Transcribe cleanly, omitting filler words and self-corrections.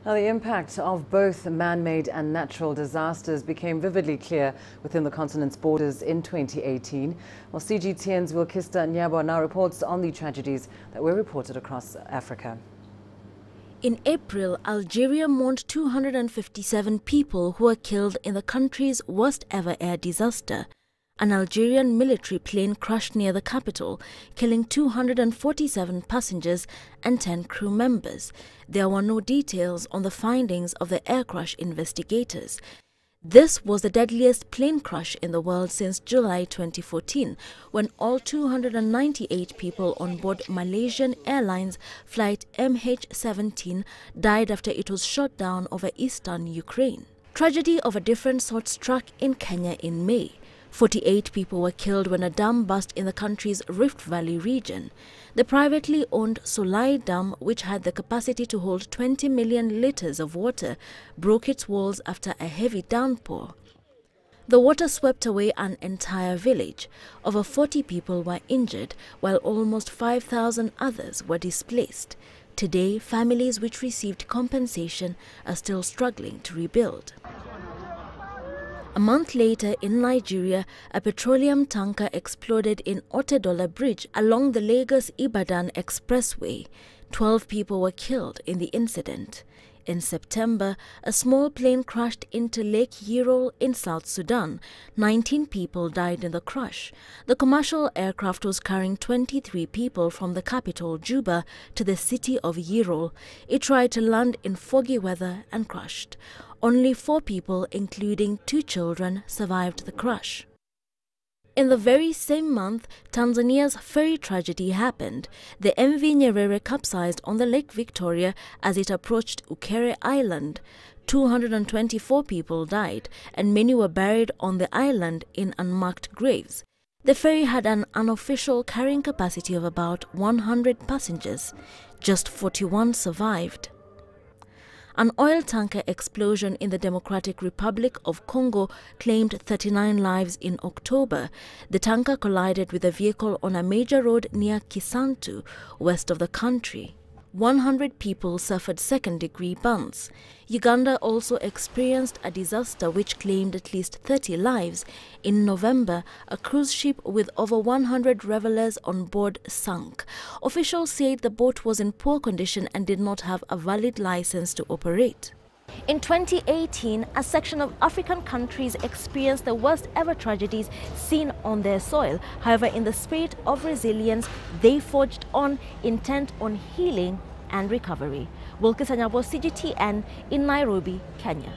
Now, the impact of both man-made and natural disasters became vividly clear within the continent's borders in 2018. Well, CGTN's Wilkister Nyabwa now reports on the tragedies that were reported across Africa. In April, Algeria mourned 257 people who were killed in the country's worst ever air disaster. An Algerian military plane crashed near the capital, killing 247 passengers and 10 crew members. There were no details on the findings of the air crash investigators. This was the deadliest plane crash in the world since July 2014, when all 298 people on board Malaysian Airlines flight MH17 died after it was shot down over eastern Ukraine. Tragedy of a different sort struck in Kenya in May. 48 people were killed when a dam burst in the country's Rift Valley region. The privately owned Solai Dam, which had the capacity to hold 20 million litres of water, broke its walls after a heavy downpour. The water swept away an entire village. Over 40 people were injured, while almost 5,000 others were displaced. Today, families which received compensation are still struggling to rebuild. A month later, in Nigeria, a petroleum tanker exploded in Otedola Bridge along the Lagos-Ibadan Expressway. 12 people were killed in the incident. In September, a small plane crashed into Lake Yerol in South Sudan. 19 people died in the crash. The commercial aircraft was carrying 23 people from the capital, Juba, to the city of Yerol. It tried to land in foggy weather and crashed. Only 4 people, including 2 children, survived the crash. In the very same month, Tanzania's ferry tragedy happened. The MV Nyerere capsized on the Lake Victoria as it approached Ukere Island. 224 people died, and many were buried on the island in unmarked graves. The ferry had an unofficial carrying capacity of about 100 passengers. Just 41 survived. An oil tanker explosion in the Democratic Republic of Congo claimed 39 lives in October. The tanker collided with a vehicle on a major road near Kisantu, west of the country. 100 people suffered second-degree burns. Uganda also experienced a disaster which claimed at least 30 lives. In November, a cruise ship with over 100 revelers on board sank. Officials said the boat was in poor condition and did not have a valid license to operate. In 2018, a section of African countries experienced the worst ever tragedies seen on their soil. However, in the spirit of resilience, they forged on, intent on healing and recovery. Wilkister, CGTN in Nairobi, Kenya.